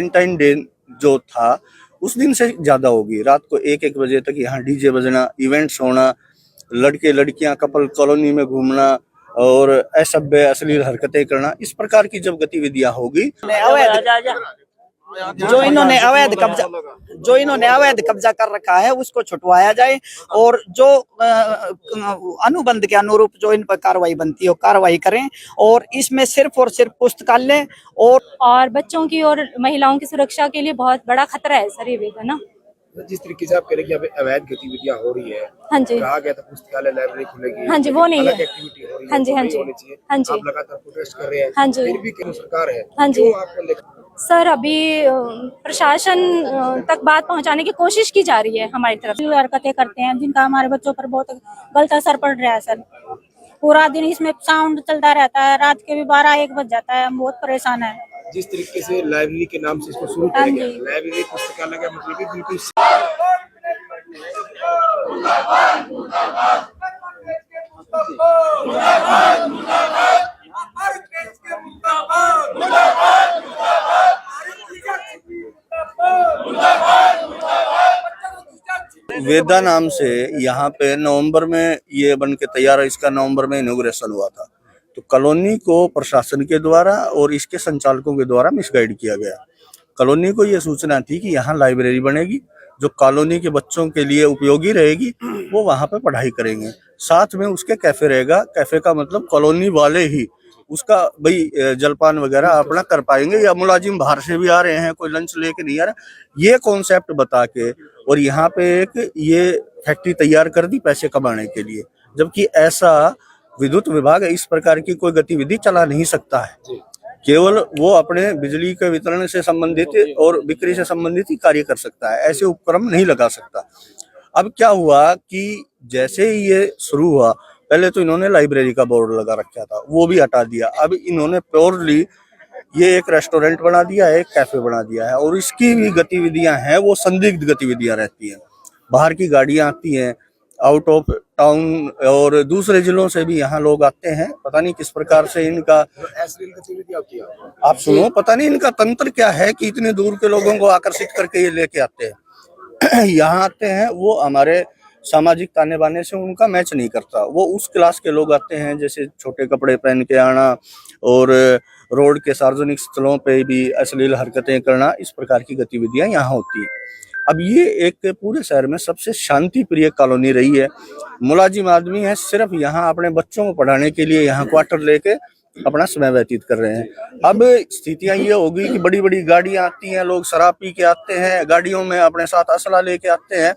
Valentine day जो था उस दिन से ज्यादा होगी। रात को 1-1 बजे तक यहाँ डीजे बजना, इवेंट्स होना, लड़के लड़कियां कपल कॉलोनी में घूमना और असभ्य अश्लील हरकतें करना, इस प्रकार की जब गतिविधियां होगी जो इन्होंने अवैध कब्जा कर रखा है उसको छुटवाया जाए और जो अनुबंध के अनुरूप जो इन पर कार्रवाई बनती है कार्रवाई करें। और इसमें सिर्फ और सिर्फ पुस्तकालय और बच्चों की और महिलाओं की सुरक्षा के लिए बहुत बड़ा खतरा है सर ये है ना। जिस तरीके से आप कह रहे हैं कि अवैध गतिविधियां हो रही है, हाँ जी, कहा गया था पुस्तकालय लाइब्रेरी खुलेगी, हाँ जी, वो नहीं है, एक्टिविटी हो रही है, हाँ जी, हाँ जी, हाँ जी, आप लगातार प्रोटेस्ट कर रहे हैं, हाँ जी, फिर भी केंद्र सरकार है, हाँ जी आपको सर अभी प्रशासन तक बात पहुंचाने की कोशिश की जा रही है हमारी तरफ से। हरकतें करते हैं जिनका हमारे बच्चों पर बहुत गलत असर पड़ रहा है सर। पूरा दिन इसमें साउंड चलता रहता है, रात के भी 12-1 बज जाता है, हम बहुत परेशान है। जिस तरीके से लाइब्रेरी के नाम से इसको शुरू किया गया, लाइब्रेरी पुस्तकालय का मतलब है बिल्कुल वेदा नाम से यहाँ पे नवंबर में ये बन के तैयार है। इसका नवंबर में इनॉग्रेशन हुआ था। तो कॉलोनी को प्रशासन के द्वारा और इसके संचालकों के द्वारा मिसगाइड किया गया। कॉलोनी को ये सूचना थी कि यहाँ लाइब्रेरी बनेगी जो कॉलोनी के बच्चों के लिए उपयोगी रहेगी, वो वहाँ पे पढ़ाई करेंगे। साथ में उसके कैफे रहेगा। कैफे का मतलब कॉलोनी वाले ही उसका भाई जलपान वगैरह अपना कर पाएंगे, या मुलाजिम बाहर से भी आ रहे हैं, कोई लंच लेके नहीं आ रहा, ये कॉन्सेप्ट बता के और यहाँ पे एक ये फैक्ट्री तैयार कर दी पैसे कमाने के लिए। जबकि ऐसा विद्युत विभाग इस प्रकार की कोई गतिविधि चला नहीं सकता है। केवल वो अपने बिजली के वितरण से संबंधित और बिक्री से संबंधित ही कार्य कर सकता है, ऐसे उपक्रम नहीं लगा सकता। अब क्या हुआ कि जैसे ही ये शुरू हुआ, पहले तो इन्होंने लाइब्रेरी का बोर्ड लगा रखा था, वो भी हटा दिया। अब इन्होंने प्योरली ये एक रेस्टोरेंट बना दिया है, एक कैफे बना दिया है, और इसकी भी गतिविधियां हैं वो संदिग्ध गतिविधियां रहती हैं। बाहर की गाड़ियां आती हैं, आउट ऑफ टाउन और दूसरे जिलों से भी यहाँ लोग आते हैं। पता नहीं किस प्रकार से इनका आप सुनो, पता नहीं इनका तंत्र क्या है कि इतने दूर के लोगों को आकर्षित करके ये लेके आते हैं। यहाँ आते हैं, वो हमारे सामाजिक ताने बाने से उनका मैच नहीं करता। वो उस क्लास के लोग आते हैं जैसे छोटे कपड़े पहन के आना और रोड के सार्वजनिक स्थलों पे भी अश्लील हरकतें करना, इस प्रकार की गतिविधियां यहाँ होती हैं। अब ये एक पूरे शहर में सबसे शांति प्रिय कॉलोनी रही है। मुलाजिम आदमी है, सिर्फ यहाँ अपने बच्चों को पढ़ाने के लिए यहाँ क्वार्टर लेके अपना समय व्यतीत कर रहे हैं। अब स्थितियां ये होगी कि बड़ी बड़ी गाड़ियां आती हैं, लोग शराब पी के आते हैं, गाड़ियों में अपने साथ असला लेके आते हैं।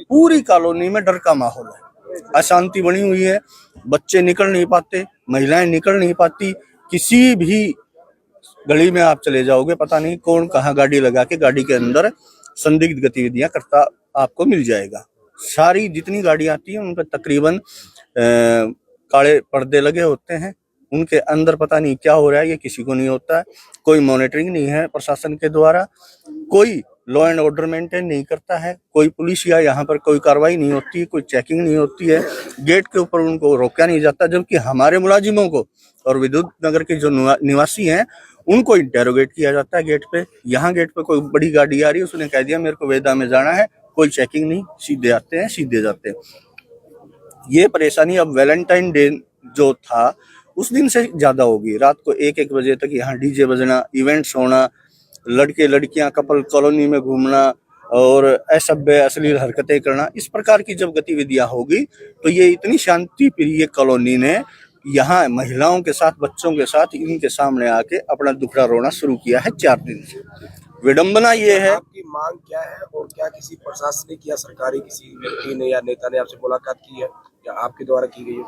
पूरी कॉलोनी में डर का माहौल है, अशांति बनी हुई है। बच्चे निकल नहीं पाते, महिलाएं निकल नहीं पाती। किसी भी गली में आप चले जाओगे, पता नहीं कौन कहाँ गाड़ी लगा के गाड़ी के अंदर संदिग्ध गतिविधियां करता आपको मिल जाएगा। सारी जितनी गाड़ियां आती हैं उन पर तकरीबन काले पर्दे लगे होते हैं। उनके अंदर पता नहीं क्या हो रहा है, ये किसी को नहीं होता है। कोई मॉनिटरिंग नहीं है प्रशासन के द्वारा, कोई लॉ एंड ऑर्डर मेंटेन नहीं करता है, कोई पुलिस या यहाँ पर कोई कार्रवाई नहीं होती, कोई चेकिंग नहीं होती है। गेट के ऊपर उनको रोका नहीं जाता, जबकि हमारे मुलाजिमों को और विद्युत नगर के जो निवासी हैं उनको इंटेरोगेट किया जाता है गेट पे। यहाँ गेट पे कोई बड़ी गाड़ी आ रही है, उसने कह दिया मेरे को वेदा में जाना है, कोई चेकिंग नहीं, सीधे आते हैं सीधे जाते हैं। ये परेशानी अब वैलेंटाइन डे जो था उस दिन से ज्यादा होगी। रात को 1-1 बजे तक यहाँ डीजे बजना, इवेंट्स होना, लड़के लड़कियां कपल कॉलोनी में घूमना और असभ्य अश्लील हरकतें करना, इस प्रकार की जब गतिविधियां होगी तो ये इतनी शांति प्रिय कॉलोनी ने यहाँ महिलाओं के साथ, बच्चों के साथ इनके सामने आके अपना दुखड़ा रोना शुरू किया है 4 दिन से। विडंबना ये है। आपकी मांग क्या है और क्या किसी प्रशासनिक या सरकारी किसी व्यक्ति ने या नेता ने आपसे मुलाकात की है या आपके द्वारा की गई है?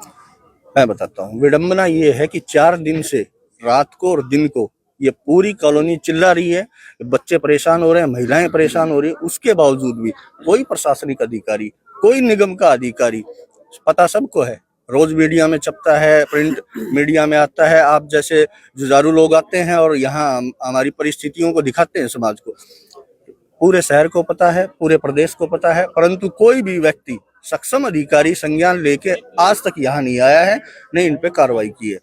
मैं बताता हूँ। विडंबना ये है कि 4 दिन से रात को और दिन को ये पूरी कॉलोनी चिल्ला रही है, बच्चे परेशान हो रहे हैं, महिलाएं परेशान हो रही है। उसके बावजूद भी कोई प्रशासनिक अधिकारी, कोई निगम का अधिकारी, पता सबको है, रोज मीडिया में छपता है, प्रिंट मीडिया में आता है। आप जैसे जुझारू लोग आते हैं और यहाँ हमारी परिस्थितियों को दिखाते हैं समाज को। पूरे शहर को पता है, पूरे प्रदेश को पता है, परंतु कोई भी व्यक्ति, सक्षम अधिकारी संज्ञान लेके आज तक यहाँ नहीं आया है, नहीं इन पे कार्रवाई की है।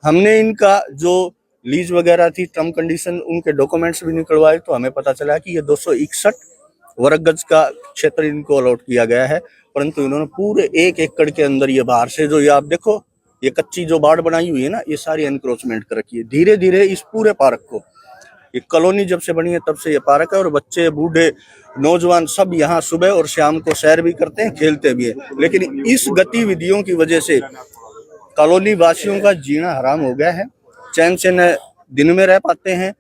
हमने इनका जो लीज वगैरह थी, टर्म कंडीशन, उनके डॉक्यूमेंट्स भी निकलवाए तो हमें पता चला कि ये 261 वर्ग गज का क्षेत्र इनको अलॉट किया गया है, परंतु इन्होंने पूरे 1 एकड़ के अंदर ये बाहर से जो ये आप देखो ये कच्ची जो बाड़ बनाई हुई है ना, ये सारी एनक्रोचमेंट कर रखी है। धीरे धीरे इस पूरे पार्क को, ये कॉलोनी जब से बनी है तब से ये पार्क है और बच्चे बूढ़े नौजवान सब यहाँ सुबह और शाम को सैर भी करते हैं, खेलते भी हैं। लेकिन इस गतिविधियों की वजह से कॉलोनी वासियों का जीना हराम हो गया है। चैन से न दिन में रह पाते हैं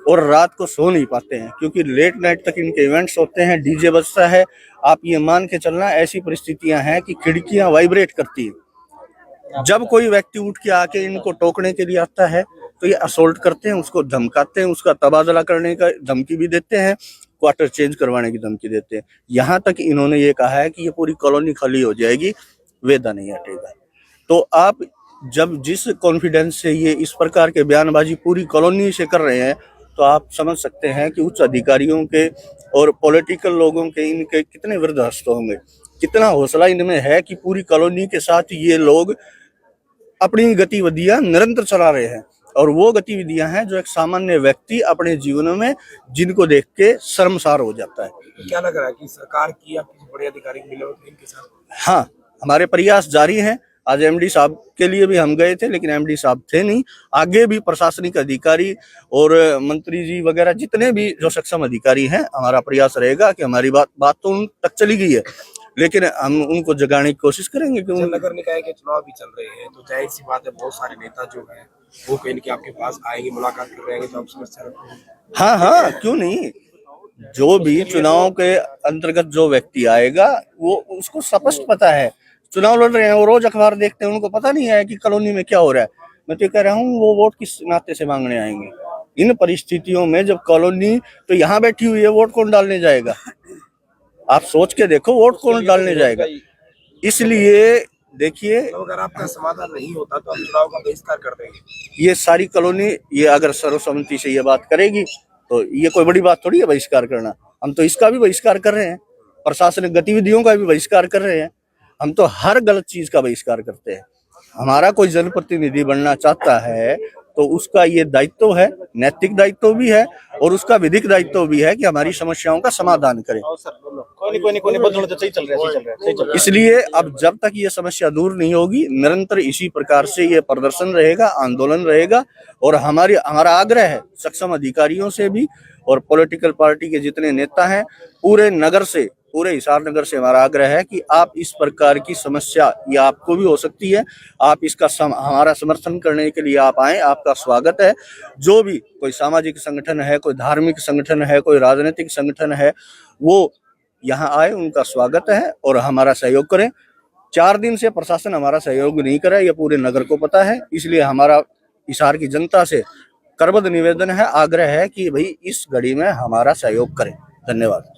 और रात को सो नहीं पाते हैं, क्योंकि लेट नाइट तक इनके इवेंट्स होते हैं, डीजे बजता है। आप ये मान के चलना, ऐसी परिस्थितियां हैं कि खिड़कियां वाइब्रेट करती है। जब कोई व्यक्ति उठ के आके इनको टोकने के लिए आता है तो ये असोल्ट करते हैं, उसको धमकाते हैं, उसका तबादला करने का धमकी भी देते हैं, क्वार्टर चेंज करवाने की धमकी देते हैं। यहाँ तक इन्होंने ये कहा है कि ये पूरी कॉलोनी खाली हो जाएगी, वेदा नहीं हटेगा। तो आप जब जिस कॉन्फिडेंस से ये इस प्रकार के बयानबाजी पूरी कॉलोनी से कर रहे हैं, तो आप समझ सकते हैं कि उच्च अधिकारियों के और पॉलिटिकल लोगों के इनके कितने वृद्ध हस्त होंगे, कितना हौसला इनमें है कि पूरी कॉलोनी के साथ ये लोग अपनी गतिविधियां निरंतर चला रहे हैं। और वो गतिविधियां हैं जो एक सामान्य व्यक्ति अपने जीवन में जिनको देख के शर्मसार हो जाता है। क्या लग रहा है कि सरकार की या किसी बड़े अधिकारी मिले होते इनके साथ? हाँ, हमारे प्रयास जारी हैं। आज एमडी साहब के लिए भी हम गए थे, लेकिन एमडी साहब थे नहीं। आगे भी प्रशासनिक अधिकारी और मंत्री जी वगैरह जितने भी जो सक्षम अधिकारी हैं, हमारा प्रयास रहेगा कि हमारी बात तो उन तक चली गई है, लेकिन हम उनको जगाने की कोशिश करेंगे कि नगर निकाय के चुनाव भी चल रहे हैं, तो जाहिर सी बात है बहुत सारे नेता जो है वो कहीं न कहीं आपके पास आएंगे, मुलाकात कर रहेंगे, तो आप समस्या रखेंगे। हाँ, क्यों नहीं। जो भी चुनाव के अंतर्गत जो व्यक्ति आएगा वो उसको स्पष्ट पता है, चुनाव लड़ रहे हैं, वो रोज अखबार देखते हैं, उनको पता नहीं है कि कॉलोनी में क्या हो रहा है। मैं तो कह रहा हूँ वो वोट किस नाते से मांगने आएंगे। इन परिस्थितियों में जब कॉलोनी तो यहाँ बैठी हुई है, वोट कौन डालने जाएगा? आप सोच के देखो, वोट कौन डालने जाएगा? इसलिए देखिए, तो अगर आपका समाधान नहीं होता तो आप चुनाव का बहिष्कार कर देंगे। ये सारी कॉलोनी ये अगर सर्वसम्मति से ये बात करेगी तो ये कोई बड़ी बात थोड़ी है बहिष्कार करना। हम तो इसका भी बहिष्कार कर रहे हैं, प्रशासनिक गतिविधियों का भी बहिष्कार कर रहे हैं। हम तो हर गलत चीज का बहिष्कार करते हैं। हमारा कोई जनप्रतिनिधि बनना चाहता है तो उसका ये दायित्व है, नैतिक दायित्व भी है और उसका विधिक दायित्व भी है कि हमारी समस्याओं का समाधान करें। इसलिए अब जब तक ये समस्या दूर नहीं होगी, निरंतर इसी प्रकार से ये प्रदर्शन रहेगा, आंदोलन रहेगा। और हमारा आग्रह है सक्षम अधिकारियों से भी और पॉलिटिकल पार्टी के जितने नेता हैं, पूरे नगर से, पूरे हिसार नगर से हमारा आग्रह है कि आप इस प्रकार की समस्या, ये आपको भी हो सकती है, आप इसका हमारा समर्थन करने के लिए आप आए, आपका स्वागत है। जो भी कोई सामाजिक संगठन है, कोई धार्मिक संगठन है, कोई राजनीतिक संगठन है, वो यहाँ आए, उनका स्वागत है और हमारा सहयोग करें। 4 दिन से प्रशासन हमारा सहयोग नहीं करे, ये पूरे नगर को पता है। इसलिए हमारा हिसार की जनता से करबद्ध निवेदन है, आग्रह है कि भाई इस घड़ी में हमारा सहयोग करें। धन्यवाद।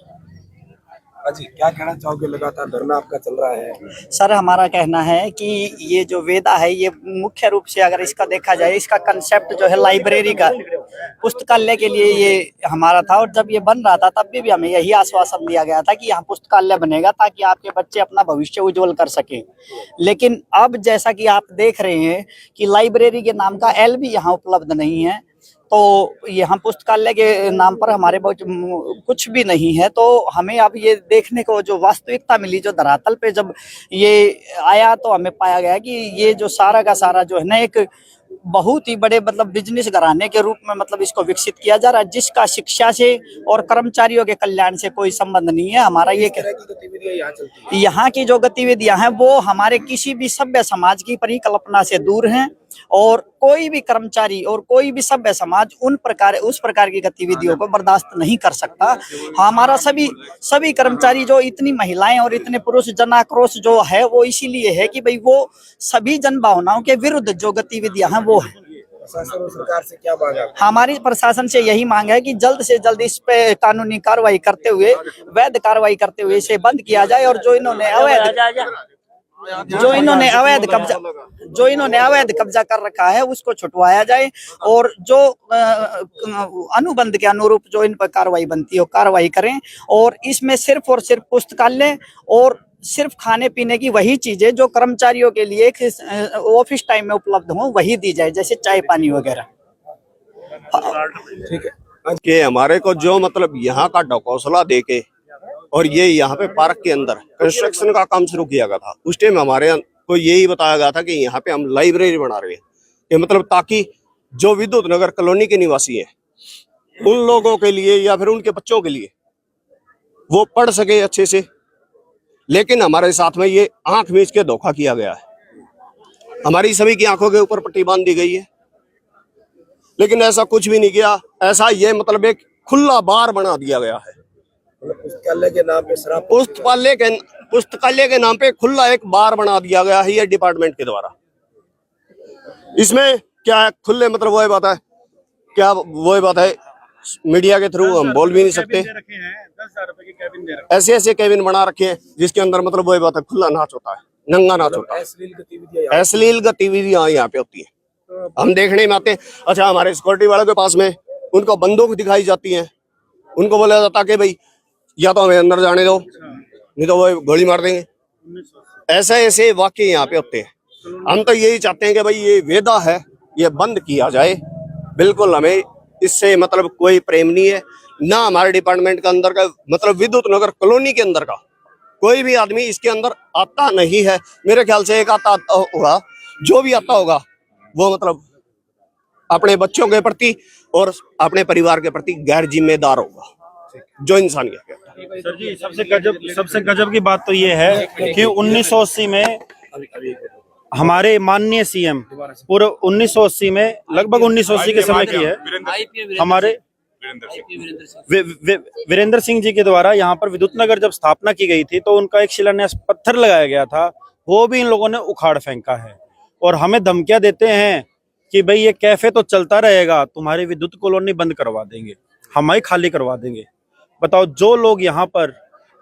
जी, क्या कहना चाहोगे? लगातार धरना आपका चल रहा है। सर, हमारा कहना है कि ये जो वेदा है, ये मुख्य रूप से अगर इसका देखा जाए, इसका कंसेप्ट जो है लाइब्रेरी का, पुस्तकालय के लिए ये हमारा था। और जब ये बन रहा था तब भी हमें यही आश्वासन दिया गया था कि यहाँ पुस्तकालय बनेगा ताकि आपके बच्चे अपना भविष्य उज्जवल कर सकें। लेकिन अब जैसा कि आप देख रहे हैं कि लाइब्रेरी के नाम का एल भी यहाँ उपलब्ध नहीं है, तो यहाँ पुस्तकालय के नाम पर हमारे बहुत कुछ भी नहीं है। तो हमें अब ये देखने को जो वास्तविकता मिली, जो धरातल पे जब ये आया, तो हमें पाया गया कि ये जो सारा का सारा जो है ना, एक बहुत ही बड़े मतलब बिजनेस घराने के रूप में मतलब इसको विकसित किया जा रहा है, जिसका शिक्षा से और कर्मचारियों के कल्याण से कोई संबंध नहीं है। हमारा ये गतिविधियां यहाँ चलती है, यहाँ की जो गतिविधियां हैं वो हमारे किसी भी सभ्य समाज की परिकल्पना से दूर हैं। और कोई भी कर्मचारी और कोई भी सभ्य समाज उस प्रकार की गतिविधियों को बर्दाश्त नहीं कर सकता। हमारा सभी कर्मचारी, जो इतनी महिलाएं और इतने पुरुष जनाक्रोश जो है, वो इसीलिए है कि भाई वो सभी जन भावनाओं के विरुद्ध जो गतिविधियां हैं वो है। प्रशासन और सरकार से क्या मांग है? हमारी प्रशासन से यही मांग है कि जल्द से जल्द इस पे कानूनी कार्रवाई करते हुए, वैध कार्रवाई करते हुए इसे बंद किया जाए। और जो इन्होंने अवैध कब्जा कर रखा है उसको छुटवाया जाए। और जो अनुबंध के अनुरूप जो इन पर कार्रवाई बनती है वो कार्रवाई करें। और इसमें सिर्फ और सिर्फ पुस्तकालय और सिर्फ खाने पीने की वही चीजें जो कर्मचारियों के लिए ऑफिस टाइम में उपलब्ध हो, वही दी जाए, जैसे चाय पानी वगैरह। ठीक है। कि हमारे को जो मतलब यहाँ का ढकोसला देके और ये यहाँ पे पार्क के अंदर कंस्ट्रक्शन का काम शुरू किया गया था, उस टाइम हमारे को यही बताया गया था कि यहाँ पे हम लाइब्रेरी बना रहे हैं, कि मतलब ताकि जो विद्युत नगर कॉलोनी के निवासी हैं उन लोगों के लिए या फिर उनके बच्चों के लिए वो पढ़ सके अच्छे से। लेकिन हमारे साथ में ये आंख मीच के धोखा किया गया है, हमारी सभी की आंखों के ऊपर पट्टी बांध दी गई है, लेकिन ऐसा कुछ भी नहीं किया। ऐसा ये मतलब एक खुला बार बना दिया गया है। पुस्तकालय के नाम पे शराब, पुस्तकालय के नाम पे खुला एक बार बना दिया गया है ये डिपार्टमेंट के द्वारा। इसमें क्या है, खुले मतलब वही बात है, क्या वही बात है, मीडिया के थ्रू हम बोल भी नहीं सकते। 10,000 रुपए की कैबिन दे रखे ऐसे ऐसे केबिन बना रखे हैं जिसके अंदर मतलब वही बात है, खुला नाच होता है, नंगा नाच होता है, अश्लील गतिविधियां यहाँ पे होती है। हम देखने में आते हैं। अच्छा, हमारे सिक्योरिटी वालों के पास में उनको बंदूक दिखाई जाती है, उनको बोला जाता है कि भाई या तो हमें अंदर जाने दो, नहीं तो वो गोली मार देंगे। ऐसे ऐसे वाकये यहाँ पे होते हैं। हम तो यही चाहते हैं कि भाई ये वेदा है, ये बंद किया जाए। बिल्कुल हमें इससे मतलब कोई प्रेम नहीं है, ना हमारे डिपार्टमेंट के अंदर का मतलब विद्युत नगर कॉलोनी के अंदर का कोई भी आदमी इसके अंदर आता नहीं है। मेरे ख्याल से एक आता होगा, जो भी आता होगा वो मतलब अपने बच्चों के प्रति और अपने परिवार के प्रति गैर जिम्मेदार होगा, जो इंसानियत है। सर जी, सबसे गजब की बात तो ये है कि 1980 में हमारे माननीय सीएम पूरे 1980 में लगभग 1980 के समय की है, हमारे वीरेंद्र सिंह जी के द्वारा यहाँ पर विद्युत नगर जब स्थापना की गई थी तो उनका एक शिलान्यास पत्थर लगाया गया था, वो भी इन लोगों ने उखाड़ फेंका है और हमें धमकियां देते हैं कि भाई ये कैफे तो चलता रहेगा, तुम्हारी विद्युत कॉलोनी बंद करवा देंगे, हम ही खाली करवा देंगे। बताओ, जो लोग यहाँ पर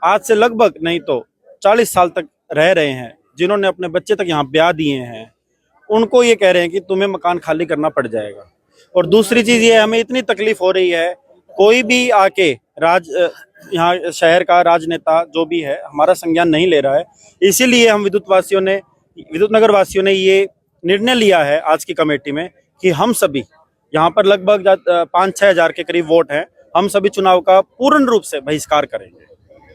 आज से लगभग नहीं तो 40 साल तक रह रहे हैं, जिन्होंने अपने बच्चे तक यहाँ ब्याह दिए हैं, उनको ये कह रहे हैं कि तुम्हें मकान खाली करना पड़ जाएगा। और दूसरी चीज ये, हमें इतनी तकलीफ हो रही है, कोई भी आके यहाँ शहर का राजनेता जो भी है हमारा संज्ञान नहीं ले रहा है। इसीलिए हम विद्युत नगर वासियों ने ये निर्णय लिया है आज की कमेटी में कि हम सभी यहाँ पर लगभग 5-6 हजार के करीब वोट हैं, हम सभी चुनाव का पूर्ण रूप से बहिष्कार करेंगे।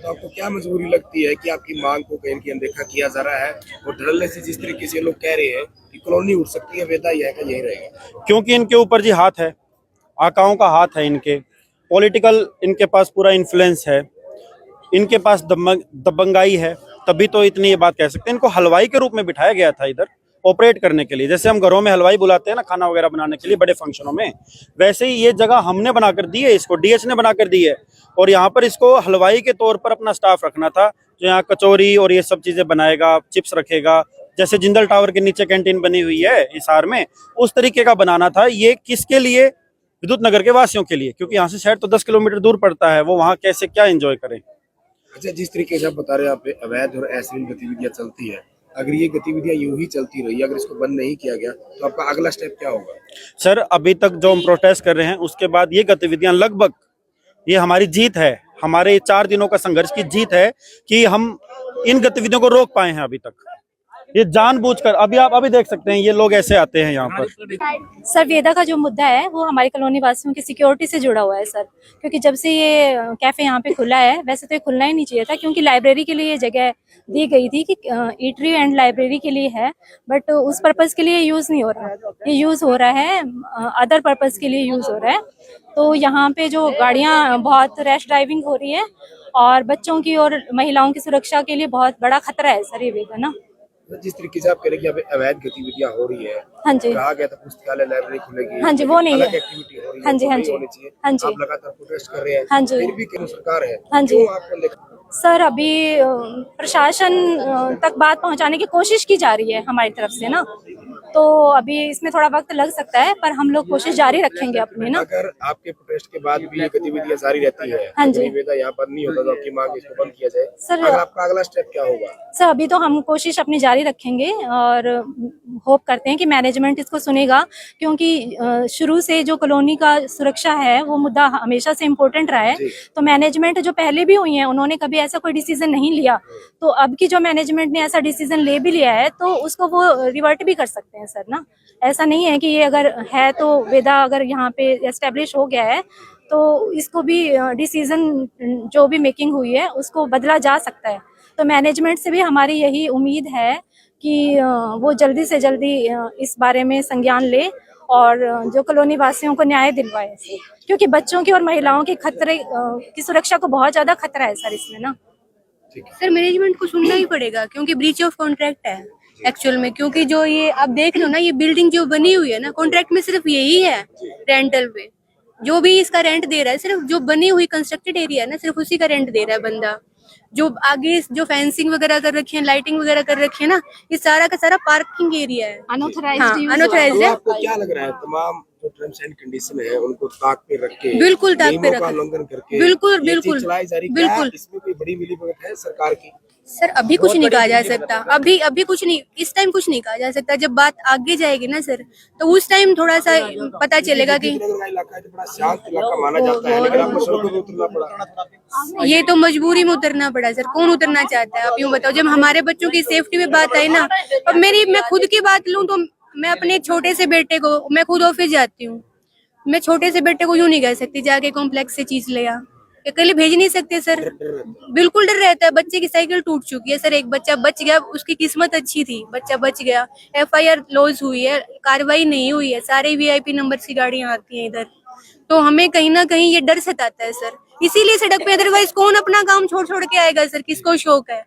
तो आपको क्या मजबूरी लगती है कि आपकी मांग को कहीं की अनदेखा किया जा रहा है और धड़ल्ले से जिस तरीके से लोग कह रहे हैं कि कॉलोनी उठ सकती है, वेदा यह है, यही रहेगा? क्योंकि इनके ऊपर जी हाथ है, आकाओं का हाथ है, इनके पॉलिटिकल, इनके पास पूरा इन्फ्लुएंस है, इनके पास दबंगाई है, तभी तो इतनी ये बात कह सकते हैं। इनको हलवाई के रूप में बिठाया गया था इधर ऑपरेट करने के लिए, जैसे हम घरों में हलवाई बुलाते हैं ना खाना वगैरह बनाने के लिए बड़े फंक्शनों में, वैसे ही ये जगह हमने बनाकर दी है, इसको डीएच ने बनाकर दी है। और यहाँ पर इसको हलवाई के तौर पर अपना स्टाफ रखना था, जो यहाँ कचौरी और ये सब चीजें बनाएगा, चिप्स रखेगा, जैसे जिंदल टावर के नीचे कैंटीन बनी हुई है हिसार में, उस तरीके का बनाना था। ये किसके लिए? विद्युत नगर के वासियों के लिए, क्योंकि यहाँ से शहर तो 10 किलोमीटर दूर पड़ता है, वो वहाँ कैसे क्या एंजॉय करें। अच्छा, जिस तरीके से आप बता रहे हैं, आप अवैध और अश्लील गतिविधियां चलती है, अगर ये गतिविधियां यूं ही चलती रही, अगर इसको बंद नहीं किया गया तो आपका अगला स्टेप क्या होगा? सर, अभी तक जो हम प्रोटेस्ट कर रहे हैं उसके बाद ये गतिविधियां लगभग, ये हमारी जीत है, हमारे 4 दिनों का संघर्ष की जीत है कि हम इन गतिविधियों को रोक पाए हैं अभी तक। ये जानबूझकर, अभी आप अभी देख सकते हैं ये लोग ऐसे आते हैं यहाँ पर। सर, वेदा का जो मुद्दा है वो हमारी कॉलोनी वासियों की सिक्योरिटी से जुड़ा हुआ है सर, क्योंकि जब से ये कैफे यहाँ पे खुला है, वैसे तो ये खुलना ही नहीं चाहिए था, क्योंकि लाइब्रेरी के लिए ये जगह दी गई थी कि ईटरी एंड लाइब्रेरी के लिए है, बट उस पर्पस के लिए यूज नहीं हो रहा है, ये यूज हो रहा है अदर पर्पस के लिए यूज हो रहा है। तो यहाँ पे जो गाड़ियाँ बहुत रैश ड्राइविंग हो रही है और बच्चों की और महिलाओं की सुरक्षा के लिए बहुत बड़ा खतरा है सर ये वेदा ना। जिस तरीके से आप कह रहे हैं कि अवैध गतिविधियां हो रही है, हाँ जी, कहा गया था पुस्तकालय लाइब्रेरी खुलेगी, हाँ जी, वो नहीं है, एक्टिविटी हो रही है, हाँ जी, हाँ जी, होनी चाहिए, हाँ जी, आप लगातार प्रोटेस्ट कर रहे हैं, हाँ जी, फिर भी केंद्र सरकार है, हाँ जी, आपको सर अभी प्रशासन तक बात पहुंचाने की कोशिश की जा रही है हमारी तरफ से ना, तो अभी इसमें थोड़ा वक्त लग सकता है, पर हम लोग कोशिश जारी रखेंगे अपनी ना। अगर आपके प्रोटेस्ट के बाद भी ये गतिविधियां जारी रहती है, हाँ जी, वेदा यहाँ बंद नहीं होता तो आपकी मांग इसको बंद किया जाए, सर अगर आपका अगला स्टेप क्या होगा? सर अभी तो हम कोशिश अपनी जारी रखेंगे और होप करते हैं कि मैनेजमेंट इसको सुनेगा, क्योंकि शुरू से जो कॉलोनी का सुरक्षा है वो मुद्दा हमेशा से इम्पोर्टेंट रहा है। तो मैनेजमेंट जो पहले भी हुई है उन्होंने कभी ऐसा कोई डिसीजन नहीं लिया, तो अब की जो मैनेजमेंट ने ऐसा डिसीजन ले भी लिया है तो उसको वो रिवर्ट भी कर सकते हैं सर ना। ऐसा नहीं है कि ये अगर है तो वेदा अगर यहाँ पे एस्टेब्लिश हो गया है तो इसको भी डिसीजन जो भी मेकिंग हुई है उसको बदला जा सकता है। तो मैनेजमेंट से भी हमारी यही उम्मीद है कि वो जल्दी से जल्दी इस बारे में संज्ञान ले और जो कॉलोनी वासियों को न्याय दिलवाए, क्योंकि बच्चों की और महिलाओं के खतरे की सुरक्षा को बहुत ज्यादा खतरा है सर इसमें ना। सर मैनेजमेंट को सुनना ही पड़ेगा क्योंकि ब्रीच ऑफ कॉन्ट्रैक्ट है एक्चुअल में, क्योंकि जो ये आप देख रहे हो ना, ये बिल्डिंग जो बनी हुई है ना कॉन्ट्रैक्ट में सिर्फ यही है रेंटल पे, जो भी इसका रेंट दे रहा है सिर्फ जो बनी हुई कंस्ट्रक्टेड एरिया है ना सिर्फ उसी का रेंट दे रहा है बंदा। जो आगे जो फेंसिंग वगैरह कर रखी है, लाइटिंग वगैरह कर रखी है ना, ये सारा का सारा पार्किंग एरिया है, अनऑथराइज्ड हाँ अनऑथराइज्ड है। आपको क्या लग रहा है तमाम जो टर्म्स एंड कंडीशन है उनको ताक पे रख के, बिल्कुल ताक पे नियमों रख का के, उल्लंघन करके बिल्कुल ये चीज बिल्कुल चलाई जा रही है, बिल्कुल। क्या इसमें कोई बड़ी मिलीभगत है सरकार की? सर अभी कुछ नहीं कहा जा सकता, अभी कुछ नहीं, इस टाइम कुछ नहीं कहा जा सकता। जब बात आगे जाएगी ना सर तो उस टाइम थोड़ा सा पता चलेगा कि नगर का इलाका है तो बड़ा शांत इलाका माना जाता है, लेकिन आपको सड़कों पे उतरना पड़ा। ये तो मजबूरी में उतरना पड़ा सर, कौन उतरना चाहता है आप यूँ बताओ। जब हमारे बच्चों की सेफ्टी में बात आई ना, अब मैं खुद की बात लूँ तो मैं अपने छोटे से बेटे को, मैं खुद ऑफिस जाती हूँ, मैं छोटे से बेटे को यूँ नहीं कह सकती जाके कॉम्प्लेक्स से चीज ले आ, अकेले भेज नहीं सकते सर, बिल्कुल डर रहता है। बच्चे की साइकिल टूट चुकी है सर, एक बच्चा बच गया, उसकी किस्मत अच्छी थी, बच्चा बच गया। FIR लॉज हुई है, कार्रवाई नहीं हुई है, सारे VIP नंबर की गाड़ियां आती हैं इधर, तो हमें कहीं ना कहीं ये डर सताता है सर, इसीलिए सड़क पे, अदरवाइज कौन अपना काम छोड़ छोड़ के आएगा सर, किसको शौक है।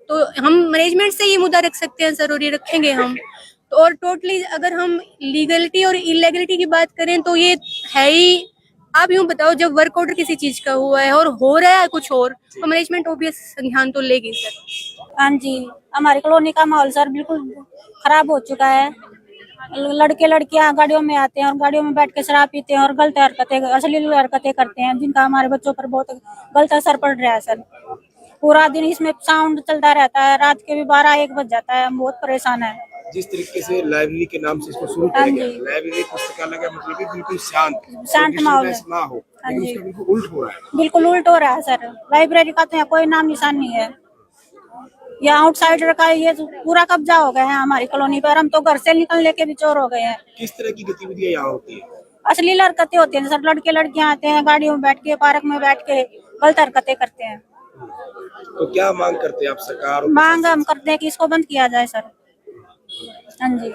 तो हम मैनेजमेंट से ये मुद्दा रख सकते हैं सर, और ये रखेंगे हम तो। और टोटली अगर हम लीगलिटी और इलीगलिटी की बात करें तो ये है ही, आप यूं बताओ जब वर्क ऑर्डर किसी चीज का हुआ है और हो रहा है कुछ और, तो मैनेजमेंट ऑब्वियस संज्ञान तो लेगी सर। हाँ जी, हमारी कॉलोनी का माहौल सर बिल्कुल खराब हो चुका है। लड़के लड़कियां गाड़ियों में आते हैं और गाड़ियों में बैठ के शराब पीते हैं और गलत हरकतें, अश्लील हरकतें करते हैं, जिनका हमारे बच्चों पर बहुत गलत असर पड़ रहा है सर। पूरा दिन इसमें साउंड चलता रहता है, रात के भी 12-1 बज जाता है, हम बहुत परेशान है। जिस तरीके से लाइब्रेरी के नाम से इसको शुरू किया गया, लाइब्रेरी पुस्तकालय का मतलब है बिल्कुल शांत माहौल ना हो, लेकिन उसका बिल्कुल उल्ट हो रहा है। बिल्कुल उल्ट हो रहा है सर, लाइब्रेरी का तो यहाँ कोई नाम निशान नहीं है। यहाँ आउटसाइडर का ये पूरा कब्जा हो गया है हमारी कॉलोनी पर, हम तो घर से निकलने के भी चोर हो गए हैं। किस तरह की गतिविधियां यहाँ होती है? अश्लील हरकतें होती हैं सर, लड़के लड़कियां आते हैं गाड़ियों में बैठ के, पार्क में बैठ के गलत हरकतें करते हैं। तो क्या मांग करते हैं आप सरकार? मांग हम करते हैं कि इसको बंद किया जाए सर। हाँ जी।